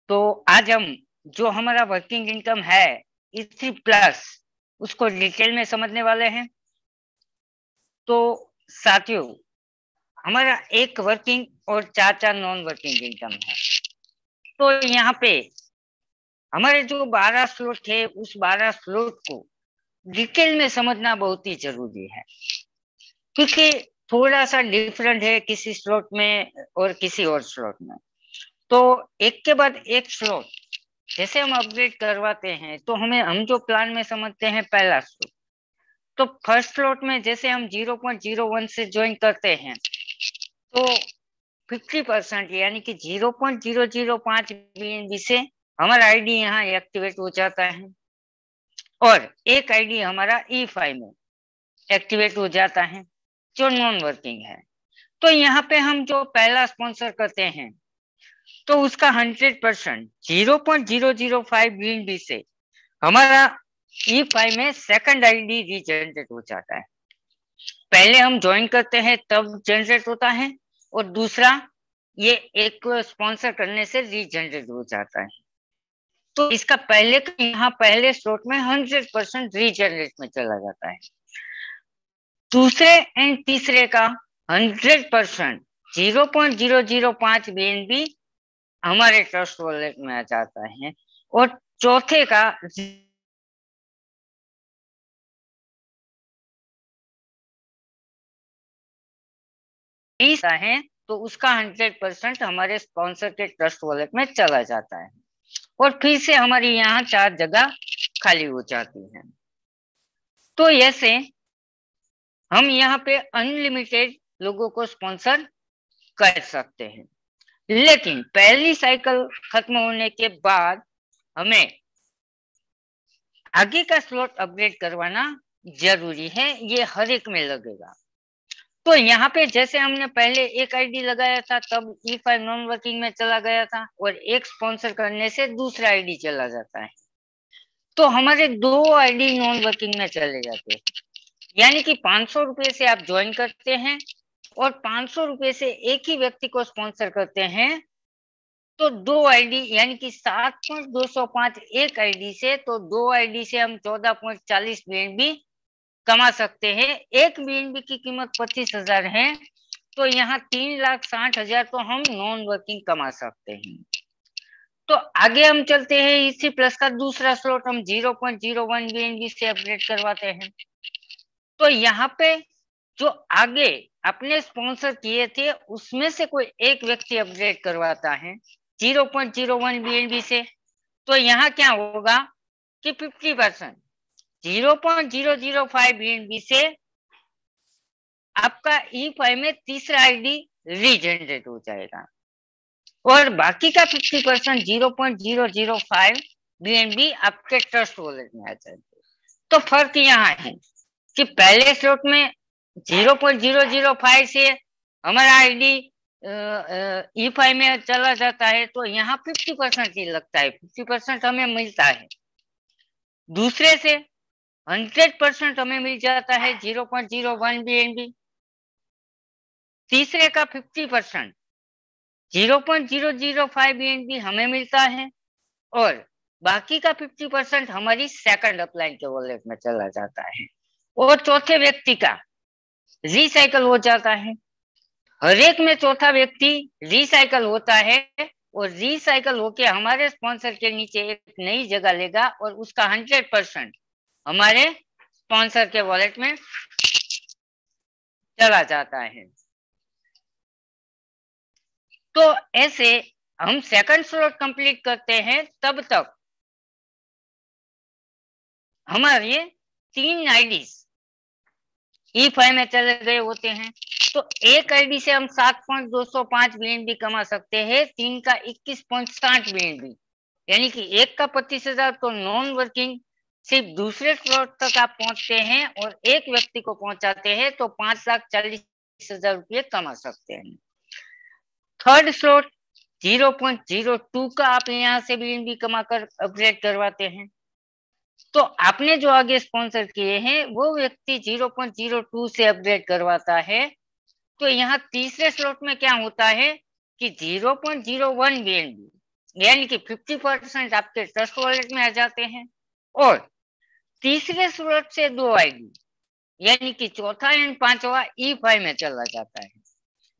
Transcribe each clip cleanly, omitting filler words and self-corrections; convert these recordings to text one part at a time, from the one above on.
तो आज हम जो हमारा वर्किंग इनकम है E3 प्लस उसको डिटेल में समझने वाले हैं। तो साथियों, हमारा एक वर्किंग और चार नॉन वर्किंग इनकम है। तो यहाँ पे हमारे जो 12 स्लॉट है उस 12 स्लॉट को डिटेल में समझना बहुत ही जरूरी है, क्योंकि थोड़ा सा डिफरेंट है किसी स्लॉट में और किसी और स्लॉट में। तो एक के बाद एक स्लॉट जैसे हम अपग्रेड करवाते हैं तो हम जो प्लान में समझते हैं पहला स्लॉट। तो फर्स्ट स्लॉट में जैसे हम 0.01 से ज्वाइन करते हैं तो 50% यानी कि 0.005 BNB से हमारा आईडी यहाँ एक्टिवेट हो जाता है और एक आईडी हमारा E5 में एक्टिवेट हो जाता है जो नॉन वर्किंग है। तो यहाँ पे हम जो पहला स्पॉन्सर करते हैं तो उसका 100% 0.005 BNB से हमारा E5 में सेकंड आईडी रीजनरेट हो जाता है। पहले हम ज्वाइन करते हैं तब जनरेट होता है और दूसरा ये एक स्पॉन्सर करने से रीजनरेट हो जाता है। तो इसका पहले का यहाँ पहले स्लॉट में 100% रीजनरेट में चला जाता है। दूसरे एंड तीसरे का 100% 0.005 BNB हमारे ट्रस्ट वॉलेट में आ जाता है और चौथे का है तो उसका 100% हमारे स्पॉन्सर के ट्रस्ट वॉलेट में चला जाता है और फिर से हमारी यहाँ 4 जगह खाली हो जाती है। तो ऐसे हम यहाँ पे अनलिमिटेड लोगों को स्पॉन्सर कर सकते हैं, लेकिन पहली साइकिल खत्म होने के बाद हमें आगे का स्लॉट अपग्रेड करवाना जरूरी है। ये हर एक में लगेगा। तो यहाँ पे जैसे हमने पहले एक आईडी लगाया था तब E5 नॉन वर्किंग में चला गया था और एक स्पॉन्सर करने से दूसरा आईडी चला जाता है, तो हमारे 2 आईडी नॉन वर्किंग में चले जाते हैं। यानी कि 500 रुपए से आप ज्वाइन करते हैं और 500 रुपए से एक ही व्यक्ति को स्पॉन्सर करते हैं तो 2 आईडी यानी कि 7.205 एक आईडी से, तो 2 आईडी से हम 14.40 BNB कमा सकते हैं। एक BNB की कीमत 25,000 है तो यहाँ 3,60,000 तो हम नॉन वर्किंग कमा सकते हैं। तो आगे हम चलते हैं इसी प्लस का दूसरा स्लॉट हम 0.01 BNB से अपग्रेड करवाते हैं। तो यहाँ पे जो आगे अपने स्पॉन्सर किए थे उसमें से कोई एक व्यक्ति अपग्रेड करवाता है 0.01 BNB से, तो यहाँ क्या होगा कि 50% 0.005 BNB से आपका E5 में तीसरा आईडी रीजनरेट हो जाएगा और बाकी का 50% 0.005 BNB आपके ट्रस्ट वॉलेट में आ जाएगा। तो फर्क यहाँ है कि पहले स्लॉट में 0.005 से हमारा आईडी E5 में चला जाता है तो यहाँ 50% ही लगता है, 50% हमें मिलता है। दूसरे से 100% हमें मिल जाता है 0.01 BNB। तीसरे का 50% 0.005 BNB हमें मिलता है और बाकी का 50% हमारी सेकंड अपलाइन के वॉलेट में चला जाता है और चौथे व्यक्ति का रिसाइकल हो जाता है। हर एक में चौथा व्यक्ति रिसाइकल होता है और रिसाइकल होके हमारे स्पॉन्सर के नीचे एक नई जगह लेगा और उसका 100% हमारे स्पॉन्सर के वॉलेट में चला जाता है। तो ऐसे हम सेकंड स्लॉट कंप्लीट करते हैं तब तक हमारे 3 आईडीज E5 में चले गए होते हैं। तो एक आईडी से हम 7.205 BNB कमा सकते हैं, 3 का 21.60 BNB, यानी कि एक का 25,000 तो नॉन वर्किंग सिर्फ दूसरे स्लॉट तक आप पहुंचते हैं और एक व्यक्ति को पहुंचाते हैं तो 5,40,000 रुपये कमा सकते हैं। थर्ड स्लॉट 0.02 का आप यहाँ से BNB कमा कर अपग्रेड करवाते हैं। तो आपने जो आगे स्पॉन्सर किए हैं वो व्यक्ति 0.02 से अपग्रेड करवाता है तो यहाँ तीसरे स्लॉट में क्या होता है कि 0.01 BNB यानी कि 50% आपके ट्रस्ट वॉलेट में आ जाते हैं। और तीसरे स्लॉट से 2 आईडी यानी कि चौथा एंड पांचवा E5 में चला जाता है,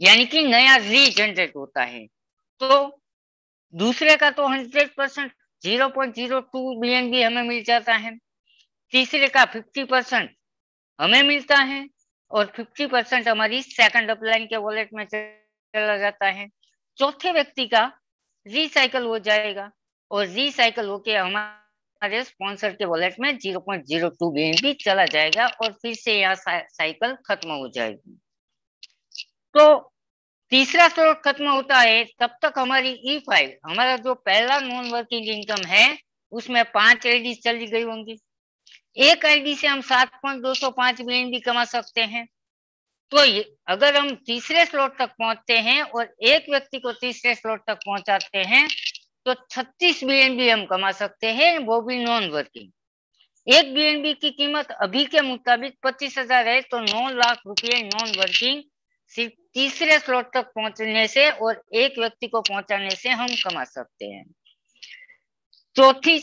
यानी कि नया रीजनरेट होता है। तो दूसरे का तो 100% 0.02 बिलियन भी हमें मिल जाता है, तीसरे का 50% हमें मिलता है और 50% हमारी सेकंड अपलाइन के वॉलेट में चला जाता है। चौथे व्यक्ति का रिसाइकल हो जाएगा और रिसाइकल होके हमारे स्पॉन्सर के वॉलेट में 0.02 बिलियन भी चला जाएगा और फिर से यहाँ साइकिल खत्म हो जाएगी। तो तीसरा स्लॉट खत्म होता है तब तक हमारी E5 हमारा जो पहला नॉन वर्किंग इनकम है उसमें 5 आईडी चली गई होंगी। एक आईडी से हम 7.205 बिलियन भी कमा सकते हैं। तो अगर हम तीसरे स्लॉट तक पहुंचते हैं और एक व्यक्ति को तीसरे स्लॉट तक पहुंचाते हैं तो 36 बिलियन भी हम कमा सकते हैं, वो भी नॉन वर्किंग। एक BNB की कीमत अभी के मुताबिक 25,000 है, तो 9 लाख रुपए नॉन वर्किंग सिर्फ तीसरे स्लॉट तक पहुंचने से और एक व्यक्ति को पहुंचाने से हम कमा सकते हैं। चौथी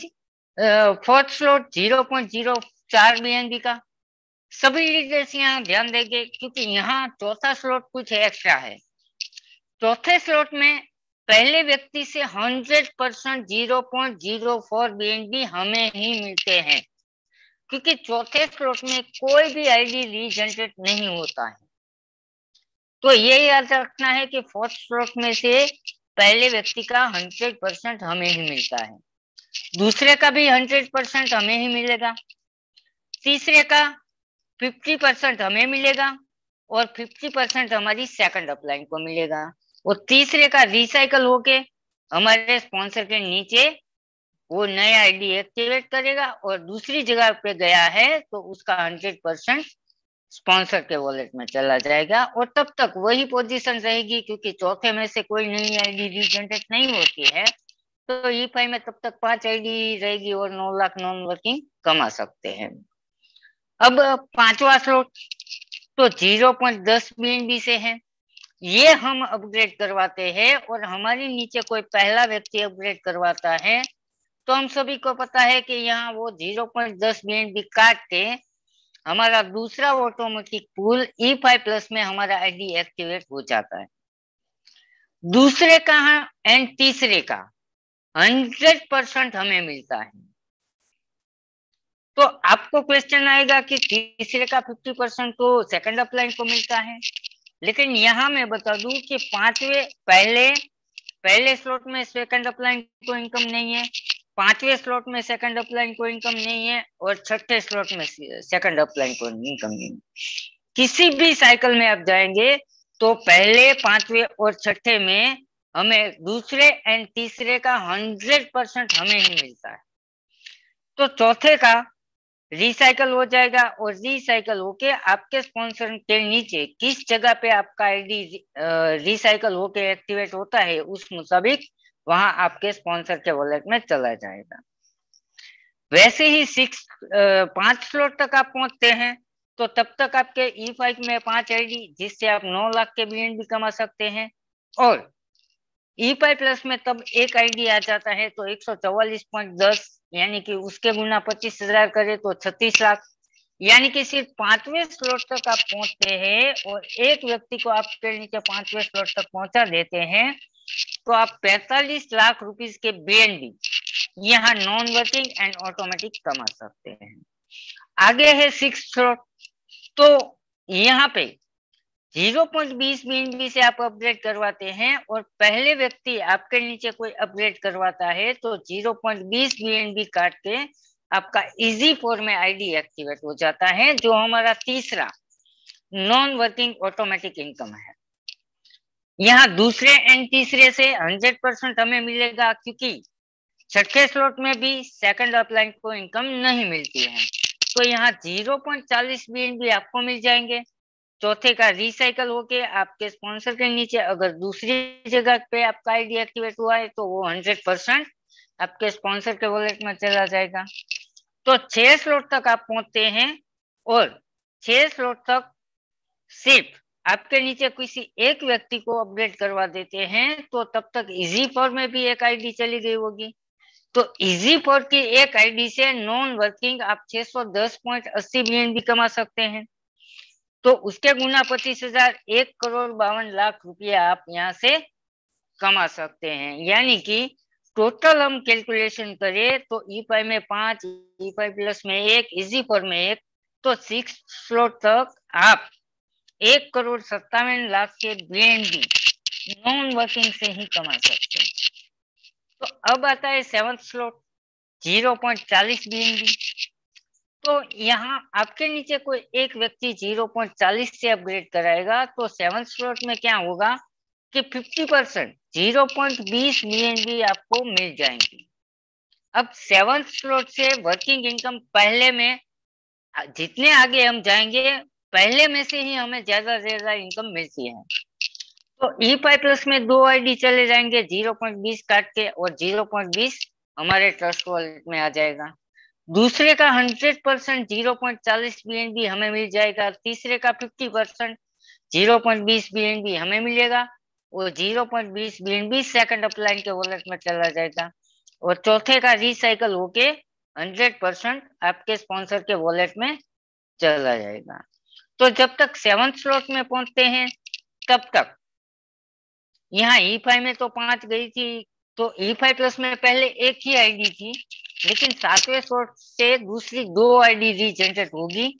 फोर्थ स्लॉट 0.04 BNB का। सभी लीडर्स यहाँ ध्यान देंगे क्योंकि यहाँ चौथा स्लॉट कुछ एक्स्ट्रा है। चौथे स्लॉट में पहले व्यक्ति से 100% 0.04 BNB हमें ही मिलते हैं, क्योंकि चौथे स्लॉट में कोई भी आईडी रीजनरेट नहीं होता है। तो ये याद रखना है कि फोर्थ स्लॉट में से पहले व्यक्ति का 100% हमें ही मिलता है, दूसरे का भी 100% हमें ही मिलेगा, तीसरे का 50% हमें मिलेगा और 50% हमारी सेकंड अपलाइन को मिलेगा। और तीसरे का रिसाइकल होके हमारे स्पॉन्सर के नीचे वो नया आईडी एक्टिवेट करेगा और दूसरी जगह पे गया है तो उसका 100% स्पॉन्सर के वॉलेट में चला जाएगा और तब तक वही पोजीशन रहेगी, क्योंकि चौथे में से कोई नई आईडी रीजनरेट नहीं होती है। तो E5 में तब तक 5 आईडी रहेगी और 9 लाख नॉन वर्किंग कमा सकते हैं। अब पांचवा स्लॉट तो 0.10 BNB से है। ये हम अपग्रेड करवाते हैं और हमारे नीचे कोई पहला व्यक्ति अपग्रेड करवाता है तो हम सभी को पता है कि यहाँ वो 0.10 BNB काट के हमारा दूसरा ऑटोमेटिक पूल E5 प्लस में हमारा आईडी एक्टिवेट हो जाता है। दूसरे का एंड तीसरे का 100% हमें मिलता है। तो आपको क्वेश्चन आएगा कि तीसरे का 50% तो सेकंड अपलाइन को मिलता है, लेकिन यहाँ मैं बता दूं कि पहले स्लॉट में सेकंड अपलाइन को इनकम नहीं है, पांचवें स्लॉट में सेकंड अपलाइन को इनकम नहीं है और छठे स्लॉट में सेकंड अपलाइन को इनकम नहीं है। किसी भी साइकिल में आप जाएंगे तो पहले, पांचवे और छठे में हमें दूसरे एंड तीसरे का 100% हमें ही मिलता है। तो चौथे का रिसाइकल हो जाएगा और रिसाइकल होके आपके स्पॉन्सर के नीचे किस जगह पे आपका आईडी रिसाइकल होके एक्टिवेट होता है उस मुताबिक वहां आपके स्पॉन्सर के वॉलेट में चला जाएगा। वैसे ही 5 स्लॉट तक आप पहुंचते हैं तो तब तक आपके E5 में 5 आईडी जिससे आप 9 लाख के BNB भी कमा सकते हैं और E5 प्लस में तब एक आईडी आ जाता है तो 144.10 यानी कि उसके गुना 25,000 करे तो 36 लाख, यानी कि सिर्फ पांचवें स्लॉट तक आप पहुंचते हैं और एक व्यक्ति को आपके नीचे पांचवें स्लॉट तक पहुंचा देते हैं तो आप 45 लाख रुपीस के BNB यहाँ नॉन वर्किंग एंड ऑटोमेटिक कमा सकते हैं। आगे है 6 स्लॉट। तो यहाँ पे 0.20 BNB से आप अपग्रेड करवाते हैं और पहले व्यक्ति आपके नीचे कोई अपग्रेड करवाता है तो 0.20 BNB काट के आपका इजी 4 में आईडी एक्टिवेट हो जाता है, जो हमारा तीसरा नॉन वर्किंग ऑटोमेटिक इनकम है। यहाँ दूसरे एंड तीसरे से 100% हमें मिलेगा, क्योंकि छठे स्लॉट में भी सेकंड अपलाइन को इनकम नहीं मिलती है। तो यहाँ 0.40 BNB आपको मिल जाएंगे। चौथे का रिसाइकल होके आपके स्पॉन्सर के नीचे अगर दूसरी जगह पे आपका आईडी एक्टिवेट हुआ है तो वो 100% आपके स्पॉन्सर के वॉलेट में चला जाएगा। तो 6 स्लॉट तक आप पहुंचते हैं और 6 स्लॉट तक सिर्फ आपके नीचे किसी एक व्यक्ति को अपग्रेड करवा देते हैं तो तब तक इजी फॉर में भी एक आईडी चली गई होगी। तो इजी फॉर की एक आईडी से नॉन वर्किंग आप 610.80 BNB कमा सकते हैं। तो उसके गुना 25,000 1,52,00,000 रुपया आप यहाँ से कमा सकते हैं। यानी कि टोटल हम कैलकुलेशन करें तो ई5 में 5, ई5 प्लस में 1, इजी फॉर में 1, तो 6 स्लॉट तक आप 1,57,00,000 के BNB नॉन वर्किंग से ही कमा सकते हैं। तो अब आता है 7th स्लॉट 0.40 BNB। तो यहाँ आपके नीचे कोई एक व्यक्ति 0.40 से अपग्रेड कराएगा तो 7th स्लॉट में क्या होगा कि 50% 0.20 BNB आपको मिल जाएंगी। अब 7th स्लॉट से वर्किंग इनकम पहले में, जितने आगे हम जाएंगे पहले में से ही हमें ज्यादा से ज्यादा इनकम मिलती है। तो ई5 प्लस में 2 आईडी चले जाएंगे 0.20 काट के, और 0.20 हमारे ट्रस्ट वॉलेट में आ जाएगा। दूसरे का 100% 0.40 BNB हमें मिल जाएगा। तीसरे का 50% 0.20 BNB हमें मिलेगा, और 0.20 BNB सेकंड अपलाइन के वॉलेट में चला जाएगा। और चौथे का रिसाइकल होके 100% आपके स्पॉन्सर के वॉलेट में चला जाएगा। तो जब तक 7th स्लॉट में पहुंचते हैं तब तक यहाँ ई5 में तो 5 गई थी, तो ई5 प्लस में पहले एक ही आईडी थी, लेकिन 7वें स्लॉट से दूसरी 2 आईडी रीजनरेट होगी।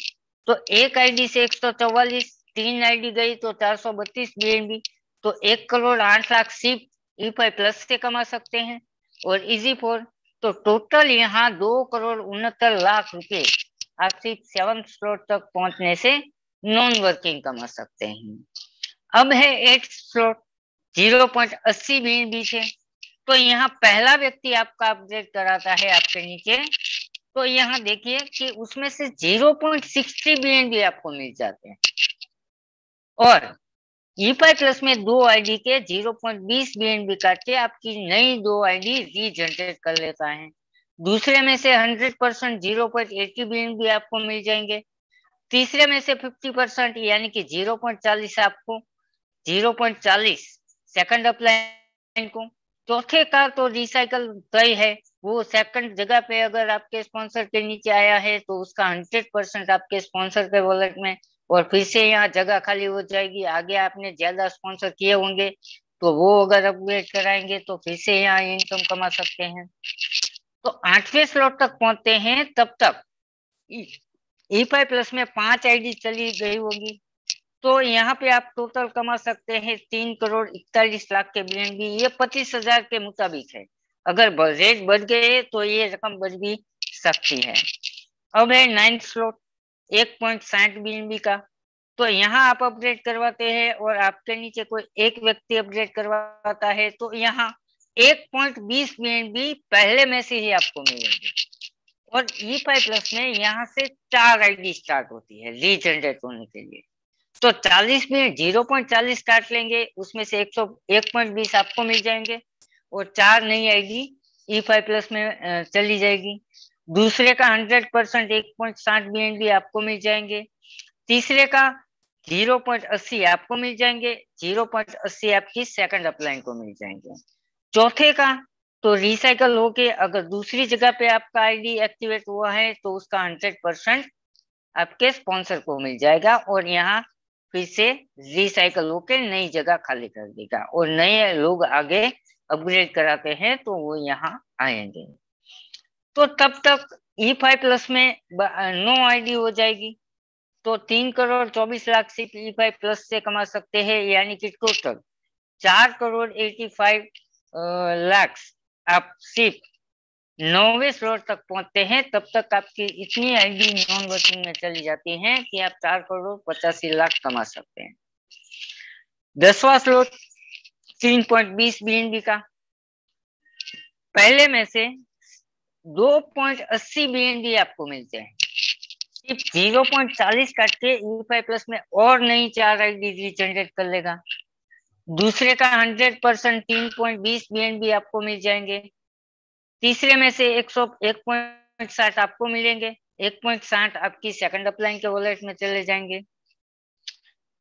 तो एक आईडी से 144, 3 आईडी गई तो 432 BNB, तो 1,08,00,000 सिर्फ ई5 प्लस से कमा सकते हैं। और इजी फोर तो टोटल यहाँ 2,69,00,000 रुपए आप सिर्फ 7th स्लॉट तक पहुंचने से नॉन वर्किंग कमा सकते हैं। अब है 8th स्लॉट 0.80 BNB से। तो यहाँ पहला व्यक्ति आपका अपग्रेड कराता है आपके नीचे, तो यहाँ देखिए कि उसमें से 0.60 BNB आपको मिल जाते हैं, और ई5 प्लस में 2 आईडी के 0.20 BNB काट के आपकी नई 2 आईडी रीजनरेट कर लेता है। दूसरे में से 100% 0.80 BNB आपको मिल जाएंगे। तीसरे में से 50% यानी कि 0.40 आपको 0.40 सेकंड अपलाइन को। चौथे का तो रिसाइकल तय है, वो सेकंड जगह पे अगर आपके स्पॉन्सर के नीचे आया है तो उसका 100% आपके स्पॉन्सर के वॉलेट में, और फिर से यहाँ जगह खाली हो जाएगी। आगे आपने ज्यादा स्पॉन्सर किए होंगे तो वो अगर अपग्रेड कराएंगे तो फिर से यहाँ इनकम कमा सकते हैं। तो 8वें स्लॉट तक पहुंचते हैं तब तक ई5 प्लस में 5 आईडी चली गई होगी। तो यहाँ पे आप टोटल कमा सकते हैं 3,41,00,000 के BNB। ये 25,000 के मुताबिक है, अगर रेट बढ़ गए तो ये रकम बढ़ भी सकती है। अब है 9th स्लॉट 1.60 BNB का। तो यहाँ आप अपग्रेड करवाते हैं और आपके नीचे कोई एक व्यक्ति अपग्रेड करवाता है तो यहाँ 1.20 BNB पहले में से ही आपको मिलेंगे। और ई5 प्लस में यहाँ से 4 आईडी स्टार्ट होती है रीजनरेट होने के लिए। तो 40 में 0.40 काट लेंगे, उसमें से 101.20 आपको मिल जाएंगे, और 4 नई आईडी ई5 प्लस में चली जाएगी। दूसरे का 100% 1.60 BNB आपको मिल जाएंगे। तीसरे का 0.80 आपको मिल जाएंगे, 0.80 आपकी सेकंड अपलाइन को मिल जाएंगे। चौथे का तो रिसाइकल होके अगर दूसरी जगह पे आपका आईडी एक्टिवेट हुआ है तो उसका 100% आपके स्पॉन्सर को मिल जाएगा, और यहाँ फिर से रिसाइकल होके नई जगह खाली कर देगा, और नए लोग आगे अपग्रेड कराते हैं तो वो यहाँ आएंगे। तो तब तक ई5 प्लस में 9 आईडी हो जाएगी, तो 3,24,00,000 सिर्फ ई5 प्लस से कमा सकते हैं, यानी कि टोटल 4,85,00,000 आप सिर्फ 9वें स्लॉट तक पहुंचते हैं। तब तक आपकी इतनी आईडी नॉन वर्किंग में चली जाती हैं कि आप 4,85,00,000 कमा सकते हैं। 10वां स्लॉट 3.20 BNB का। पहले में से 2.80 BNB आपको मिलते हैं, सिर्फ 0.40 काट के ई5 प्लस में और नई 4 आईडी रीजनरेट कर लेगा। दूसरे का 100% 3.20 BNB आपको मिल जाएंगे। तीसरे में से 101.60 आपको मिलेंगे, 1.60 आपकी सेकंड अपलाइन के वॉलेट में चले जाएंगे।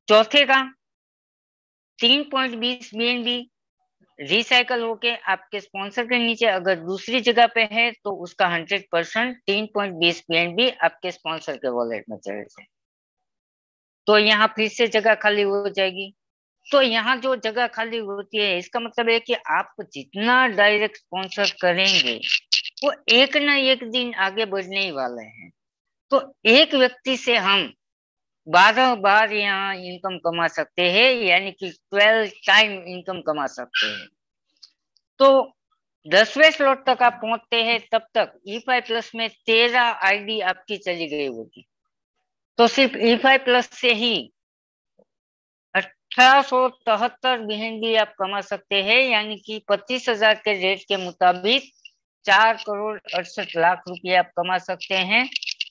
चौथे का 3.20 BNB रिसाइकल होके आपके स्पॉन्सर के नीचे अगर दूसरी जगह पे है तो उसका 100% 3.20 BNB आपके स्पॉन्सर के वॉलेट में चले जाए। तो यहाँ फिर से जगह खाली हो जाएगी। तो यहाँ जो जगह खाली होती है इसका मतलब है कि आप जितना डायरेक्ट स्पॉन्सर करेंगे वो एक ना एक दिन आगे बढ़ने ही वाले हैं। तो एक व्यक्ति से हम 12 बार यहाँ इनकम कमा सकते हैं, यानी कि 12 टाइम इनकम कमा सकते हैं। तो 10वें स्लॉट तक आप पहुंचते हैं तब तक E5+ में 13 आईडी आपकी चली गई होगी। तो सिर्फ E5+ से ही 1873 BNB आप कमा सकते हैं, यानी कि 25,000 के रेट के मुताबिक 4,68,00,000 रुपये आप कमा सकते हैं।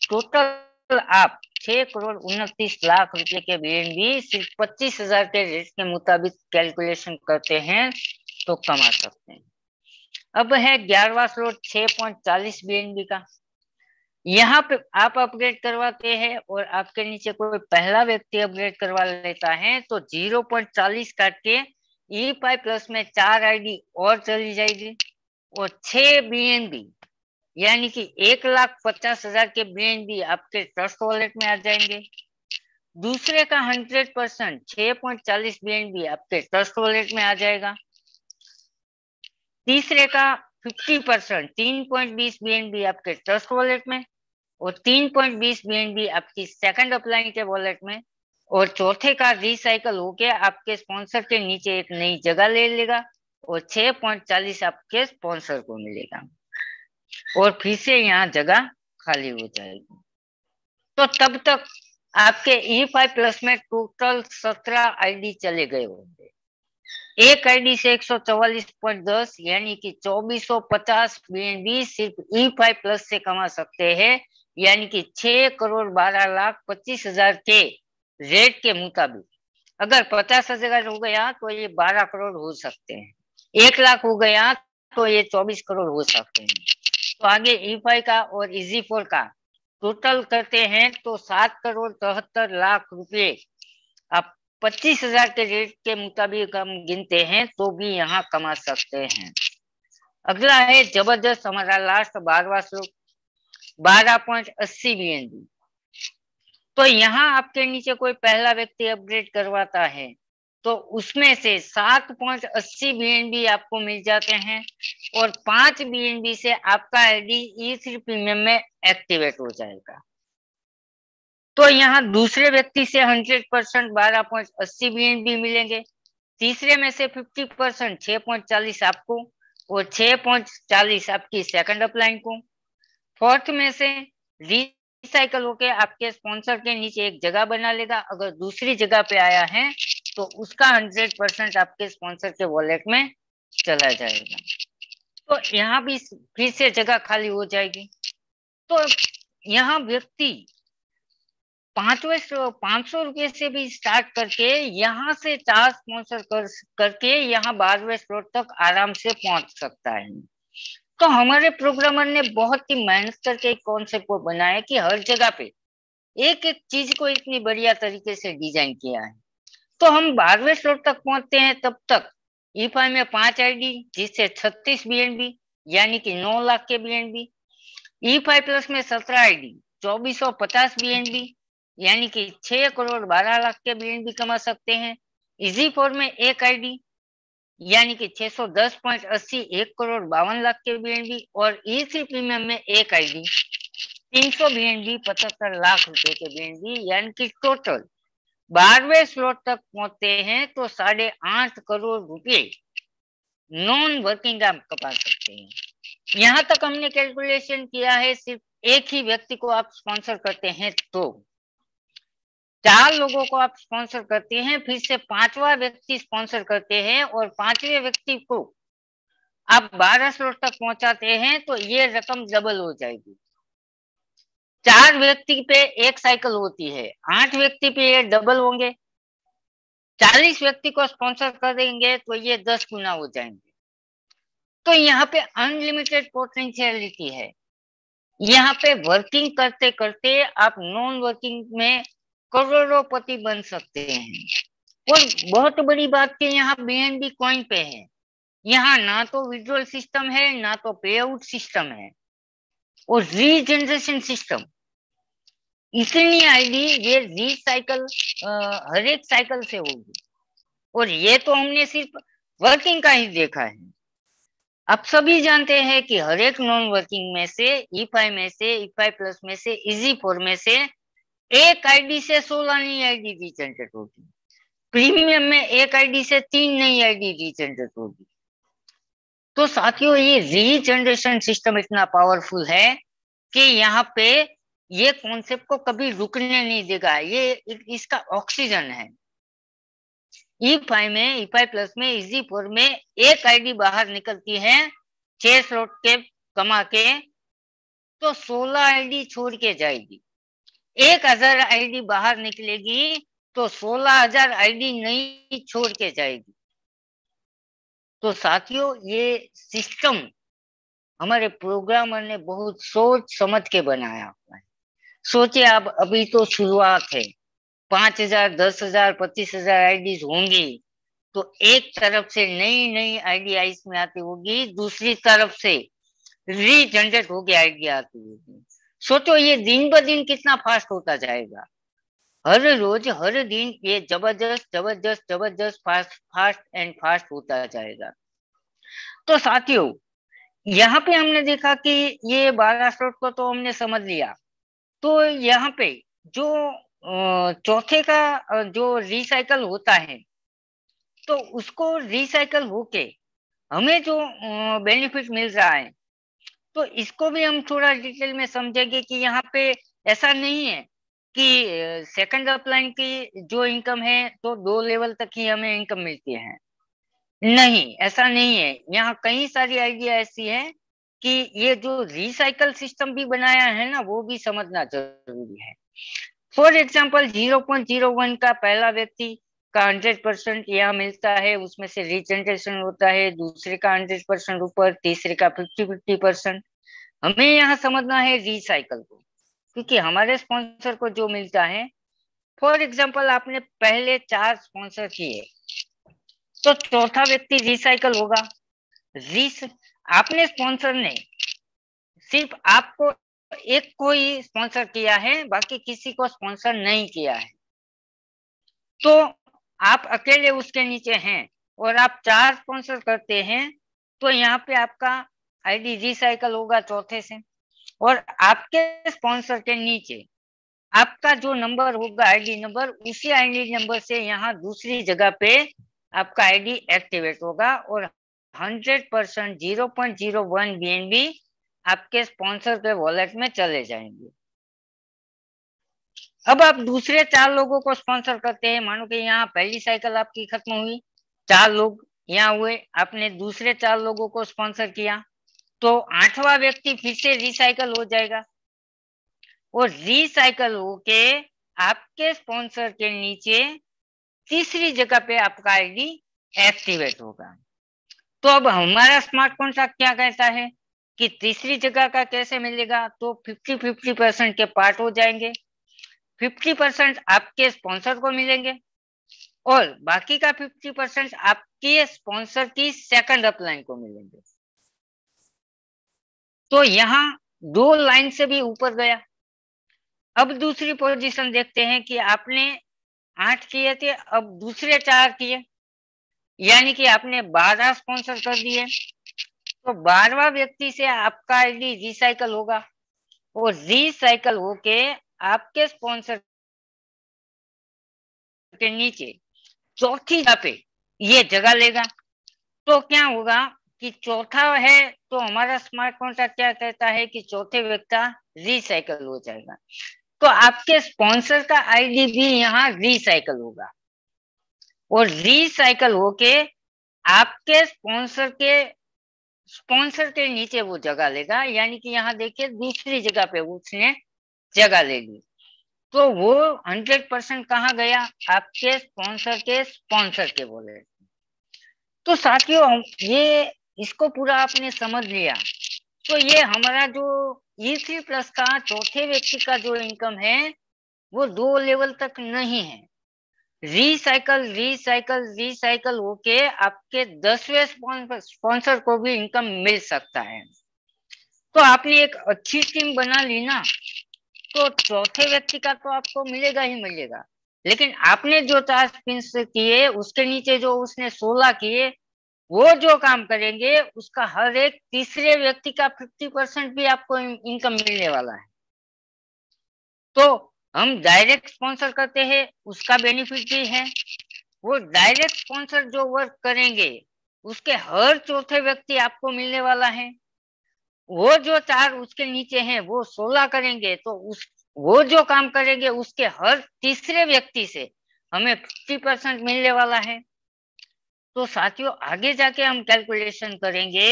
टोटल आप 6,29,00,000 रुपये के BNB सिर्फ 25,000 के रेट के मुताबिक कैलकुलेशन करते हैं तो कमा सकते हैं। अब है 11वां स्लॉट 6.40 BNB का। यहाँ पे आप अपग्रेड करवाते हैं और आपके नीचे कोई पहला व्यक्ति अपग्रेड करवा लेता है तो 0.40 काट के E5+ में 4 आईडी और चली जाएगी और 6 BNB यानी कि 1,50,000 के BNB आपके ट्रस्ट वॉलेट में आ जाएंगे। दूसरे का 100% 6.40 BNB आपके ट्रस्ट वॉलेट में आ जाएगा। तीसरे का 50% 3.20 BNB आपके ट्रस्ट वॉलेट में और 3.20 BNB आपकी सेकंड अपलाइन के वॉलेट में। और चौथे का रिसाइकल होके आपके स्पॉन्सर के नीचे एक नई जगह ले लेगा और 6.40 आपके स्पॉन्सर को मिलेगा और फिर से यहाँ जगह खाली हो जाएगी। तो तब तक आपके E5+ में टोटल 17 आईडी चले गए होंगे। एक आईडी से 144.10 यानी कि 2450 BNB सिर्फ E5+ से कमा सकते हैं, यानी कि 6,12,25,000 के रेट के मुताबिक। अगर 50,000 हो गया तो ये 12 करोड़ हो सकते हैं, 1 लाख हो गया तो ये 24 करोड़ हो सकते हैं। तो आगे E5 का और EZ4 का टोटल करते हैं तो 7,73,00,000 रुपये आप 25,000 के रेट के मुताबिक हम गिनते हैं तो भी यहाँ कमा सकते हैं। अगला है जबरदस्त हमारा लास्ट 12वां स्लॉट 12.80 BNB। तो यहाँ आपके नीचे कोई पहला व्यक्ति अपग्रेड करवाता है तो उसमें से 7.80 BNB आपको मिल जाते हैं और 5 BNB से आपका आईडी E3 प्रीमियम में एक्टिवेट हो जाएगा। तो यहाँ दूसरे व्यक्ति से 100% 12.80 BNB मिलेंगे। तीसरे में से 50% 6.40 आपको और 6.40 आपकी सेकंड अपलाइन को। फोर्थ में से रिसाइकल होके आपके स्पॉन्सर के नीचे एक जगह बना लेगा। अगर दूसरी जगह पे आया है तो उसका 100% आपके स्पॉन्सर के वॉलेट में चला जाएगा। तो यहाँ भी फिर से जगह खाली हो जाएगी। तो यहाँ व्यक्ति 500 रुपये से भी स्टार्ट करके यहाँ से 4 स्पॉन्सर करके यहाँ 12वें स्लॉट तक आराम से पहुंच सकता है। तो हमारे प्रोग्रामर ने बहुत ही मेहनत करके एक कॉन्सेप्ट को बनाया कि हर जगह पे एक एक चीज को इतनी बढ़िया तरीके से डिजाइन किया है। तो हम 12वें स्लॉट तक पहुंचते हैं तब तक E5 में 5 आईडी जिससे 36 BNB यानी कि 9 लाख के BNB। E5+ में 17 आईडी 2450 BNB यानी कि 6,12,00,000 के BNB कमा सकते हैं। EZ4 में एक आईडी यानी कि 610.80 1,52,00,000 के BNB और E3 प्रीमियम में एक आईडी 300 BNB 75 लाख रुपए के BNB यानी कि टोटल 12वें स्लॉट तक पहुंचते हैं तो 8.5 करोड़ रुपए नॉन वर्किंग आप कमा सकते हैं। यहाँ तक हमने कैलकुलेशन किया है सिर्फ एक ही व्यक्ति को आप स्पॉन्सर करते हैं तो 4 लोगों को आप स्पॉन्सर करते हैं, फिर से 5वां व्यक्ति स्पॉन्सर करते हैं और 5वें व्यक्ति को आप 12 स्लॉट तक पहुंचाते हैं तो ये रकम डबल हो जाएगी। 4 व्यक्ति पे एक साइकिल होती है, 8 व्यक्ति पे ये डबल होंगे। 40 व्यक्ति को स्पॉन्सर करेंगे तो ये 10 गुना हो जाएंगे। तो यहाँ पे अनलिमिटेड पोटेंशियलिटी है। यहाँ पे वर्किंग करते करते आप नॉन वर्किंग में करोड़ोंपति बन सकते हैं। और बहुत बड़ी बात कि यहाँ BNB कॉइन पे है, यहाँ ना तो विड्रॉल सिस्टम है ना तो पे आउट सिस्टम है और रीजनरेशन सिस्टम। इतनी आईडी ये रिसाइकल हर एक साइकिल से होगी। और ये तो हमने सिर्फ वर्किंग का ही देखा है। आप सभी जानते हैं कि हर एक नॉन वर्किंग में से, E5 में से, E5 प्लस में से, EZ4 में से एक आईडी से 16 नई आईडी रीजनरेट होगी। प्रीमियम में एक आईडी से 3 नई आईडी रीजनरेट होगी। तो साथियों, ये रीजनरेशन सिस्टम इतना पावरफुल है कि यहाँ पे ये कॉन्सेप्ट को कभी रुकने नहीं देगा। ये इसका ऑक्सीजन है। E5 में, E5 प्लस में, EZ4 में एक आईडी बाहर निकलती है 6 स्लॉट के कमा के, तो 16 आईडी छोड़ के जाएगी। 1000 आईडी बाहर निकलेगी तो 16,000 आईडी नई छोड़ के जाएगी। तो साथियों, ये सिस्टम हमारे प्रोग्रामर ने बहुत सोच समझ के बनाया हुआ है। सोचिए, आप अभी तो शुरुआत है, 5,000, 10,000, 25,000 आईडीज होंगी, तो एक तरफ से नई नई आईडी आइस में आती होगी, दूसरी तरफ से रीजनरेट होगी आईडी आती होगी। सोचो ये दिन ब दिन कितना फास्ट होता जाएगा। हर रोज हर दिन ये जबरदस्त जबरदस्त जबरदस्त फास्ट फास्ट एंड फास्ट होता जाएगा। तो साथियों, यहाँ पे हमने देखा कि ये 12 स्लॉट को तो हमने समझ लिया। तो यहाँ पे जो चौथे का जो रिसाइकल होता है, तो उसको रिसाइकल होके हमें जो बेनिफिट मिल रहा है, तो इसको भी हम थोड़ा डिटेल में समझेंगे कि यहाँ पे ऐसा नहीं है कि सेकंड अपलाइन की जो इनकम है तो 2 लेवल तक ही हमें इनकम मिलती है। नहीं, ऐसा नहीं है। यहाँ कई सारी आइडिया ऐसी है कि ये जो रिसाइकल सिस्टम भी बनाया है ना, वो भी समझना जरूरी है। फॉर एग्जाम्पल 0.01 का पहला व्यक्ति का 100% यहाँ मिलता है, उसमें से रीजनरेशन होता है, दूसरे का 100% ऊपर, तीसरे का 50-50%। हमें यहाँ समझना है रिसाइकल को, क्योंकि हमारे स्पॉन्सर को जो मिलता है, फॉर एग्जाम्पल आपने पहले 4 स्पॉन्सर किए, तो चौथा व्यक्ति रिसाइकल होगा। आपने स्पॉन्सर ने सिर्फ आपको एक को ही स्पॉन्सर किया है, बाकी किसी को स्पॉन्सर नहीं किया है, तो आप अकेले उसके नीचे हैं और आप 4 स्पॉन्सर करते हैं, तो यहाँ पे आपका आईडी रिसाइकल होगा चौथे से। और आपके स्पॉन्सर के नीचे आपका जो नंबर होगा, आईडी नंबर, उसी आईडी नंबर से यहाँ दूसरी जगह पे आपका आईडी एक्टिवेट होगा और 100% 0.01 BNB आपके स्पॉन्सर के वॉलेट में चले जाएंगे। अब आप दूसरे 4 लोगों को स्पॉन्सर करते हैं। मानो कि यहाँ पहली साइकिल आपकी खत्म हुई, 4 लोग यहाँ हुए, आपने दूसरे 4 लोगों को स्पॉन्सर किया, तो 8वां व्यक्ति फिर से रिसाइकल हो जाएगा और रिसाइकल होके आपके स्पॉन्सर के नीचे तीसरी जगह पे आपका आईडी एक्टिवेट होगा। तो अब हमारा स्मार्ट कॉन्ट्रैक्ट क्या कहता है कि तीसरी जगह का कैसे मिलेगा, तो 50-50% के पार्ट हो जाएंगे। 50% आपके स्पॉन्सर को मिलेंगे और बाकी का 50% आपके स्पॉन्सर की सेकंड अपलाइन को मिलेंगे। तो यहाँ 2 लाइन से भी ऊपर गया। अब दूसरी पोजीशन देखते हैं कि आपने 8 किए थे, अब दूसरे 4 किए, यानी कि आपने 12 स्पॉन्सर कर दिए, तो 12वां व्यक्ति से आपका आईडी रिसाइकल होगा और रिसाइकल होके आपके स्पॉन्सर के नीचे चौथी जगह पे ये जगह लेगा। तो क्या होगा कि चौथा है, तो हमारा स्मार्ट कॉन्ट्रैक्ट क्या कहता है कि चौथे व्यक्ति रिसाइकल हो जाएगा, तो आपके स्पॉन्सर का आईडी भी यहाँ रिसाइकल होगा और रिसाइकल होके आपके स्पॉन्सर के नीचे वो जगह लेगा, यानी कि यहाँ देखिए दूसरी जगह पे उसने जगह ले ली, तो वो 100% कहाँ गया, आपके स्पॉन्सर के बोले। तो साथियों, ये इसको पूरा आपने समझ लिया, तो ये हमारा जो E3 प्लस का चौथे व्यक्ति का जो इनकम है, वो 2 लेवल तक नहीं है। रिसाइकल रिसाइकल रिसाइकल होके आपके 10वें स्पॉन्सर को भी इनकम मिल सकता है। तो आपने एक अच्छी टीम बना ली ना, तो चौथे व्यक्ति का तो आपको मिलेगा ही मिलेगा, लेकिन आपने जो 4 स्पिन्स किए उसके नीचे जो उसने 16 किए, वो जो काम करेंगे उसका हर एक तीसरे व्यक्ति का 50% भी आपको इनकम मिलने वाला है। तो हम डायरेक्ट स्पॉन्सर करते हैं, उसका बेनिफिट भी है। वो डायरेक्ट स्पॉन्सर जो वर्क करेंगे उसके हर चौथे व्यक्ति आपको मिलने वाला है। वो जो 4 उसके नीचे हैं वो 16 करेंगे, तो वो जो काम करेंगे उसके हर तीसरे व्यक्ति से हमें 50% मिलने वाला है। तो साथियों आगे जाके हम कैलकुलेशन करेंगे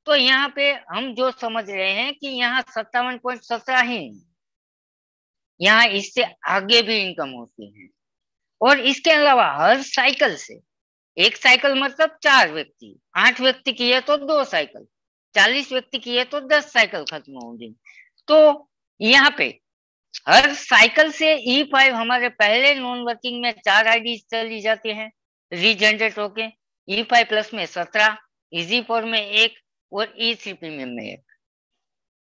तो यहाँ पे हम जो समझ रहे हैं कि यहाँ 57.17 ही, यहाँ इससे आगे भी इनकम होती है। और इसके अलावा हर साइकिल से, एक साइकिल मतलब 4 व्यक्ति, 8 व्यक्ति किए तो 2 साइकिल, 40 व्यक्ति किए तो 10 साइकिल खत्म होंगे। तो यहाँ पे हर साइकिल से E5 हमारे पहले नॉन वर्किंग में 4 आईडी चली जाती है रीजनरेट होके, E5 प्लस में 17, EZ4 में 1 और E3 प्रीमियम में 1।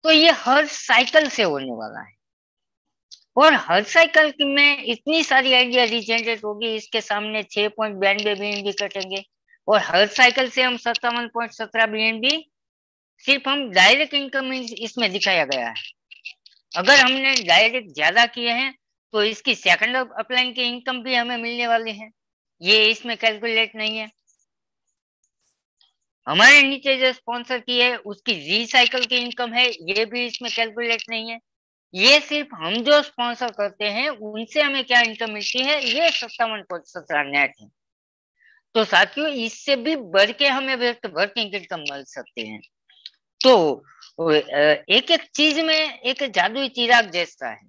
तो ये हर साइकिल से होने वाला है। और हर साइकिल में इतनी सारी आइडिया रीजनरेट होगी, इसके सामने 6.92 BNB कटेंगे। और हर साइकिल से हम 57.17 BNB सिर्फ हम डायरेक्ट इनकम इसमें दिखाया गया है। अगर हमने डायरेक्ट ज्यादा किए हैं तो इसकी सेकंड अपलाइन की इनकम भी हमें मिलने वाली है, ये इसमें कैलकुलेट नहीं है। हमारे नीचे जो स्पॉन्सर की है उसकी रिसाइकल की इनकम है, ये भी इसमें कैलकुलेट नहीं है। ये सिर्फ हम जो स्पॉन्सर करते हैं उनसे हमें क्या इनकम मिलती है, ये 57.17 नेट है। तो साथियों इससे भी बढ़ के हमें वर्किंग इनकम मिल सकती है। तो एक एक चीज में एक जादुई चिराग जैसा है।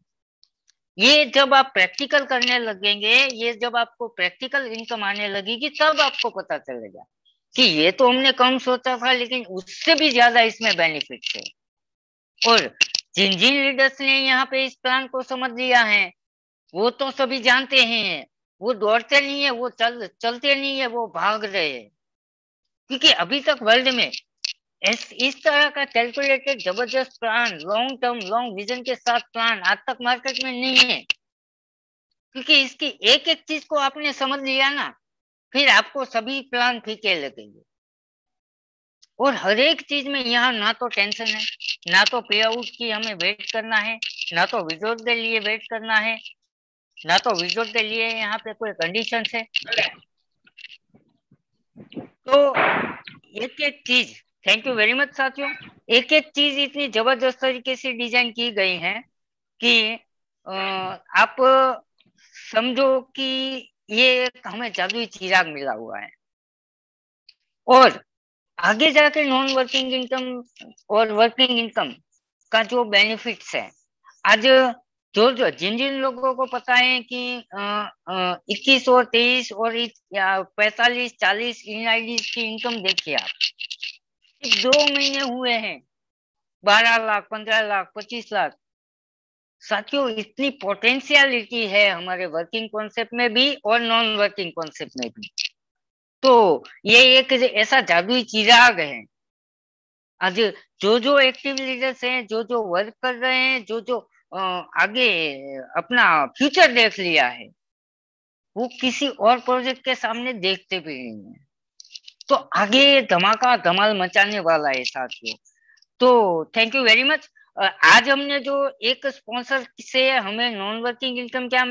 ये जब आप प्रैक्टिकल करने लगेंगे, ये जब आपको प्रैक्टिकल इनकम आने लगेगी तब आपको पता चलेगा कि ये तो हमने कम सोचा था लेकिन उससे भी ज्यादा इसमें बेनिफिट है। और जिन जिन लीडर्स ने यहाँ पे इस प्लान को समझ लिया है वो तो सभी जानते हैं, वो दौड़ते नहीं है, वो चलते नहीं है, वो भाग रहे हैं। क्योंकि अभी तक वर्ल्ड में इस तरह का कैलकुलेटेड जबरदस्त plan, long term long vision के साथ प्लान आज तक मार्केट में नहीं है। क्योंकि इसकी एक एक चीज को आपने समझ लिया ना, फिर आपको सभी प्लान फीके लगेंगे। और हर एक चीज में यहाँ ना तो टेंशन है, ना तो पे आउट की हमें वेट करना है, ना तो विड्रॉल के लिए वेट करना है, ना तो विड्रॉल के लिए यहाँ पे कोई कंडीशन है। तो एक एक चीज, थैंक यू वेरी मच साथियों, एक एक चीज इतनी जबरदस्त तरीके से डिजाइन की गई है कि आप समझो कि ये एक हमें जादुई चिराग मिला हुआ है। और आगे जाके नॉन वर्किंग इनकम और वर्किंग इनकम का जो बेनिफिट्स है, आज जो जिन जिन लोगों को पता है कि 21 और 23 और 45 40 इन आईडी की इनकम देखिए आप, 2 महीने हुए हैं 12 लाख 15 लाख 25 लाख। साथियों इतनी पोटेंशियलिटी है हमारे वर्किंग कॉन्सेप्ट में भी और नॉन वर्किंग कॉन्सेप्ट में भी। तो ये एक ऐसा जादुई चिराग है। आज जो एक्टिव लीडर्स हैं, जो वर्क कर रहे हैं, जो आगे अपना फ्यूचर देख लिया है, वो किसी और प्रोजेक्ट के सामने देखते भी नहीं है। तो आगे धमाका धमाल मचाने वाला है साथियों। तो थैंक यू वेरी मच। आज हमने जो एक स्पॉन्सर से हमें नॉन वर्किंग इनकम क्या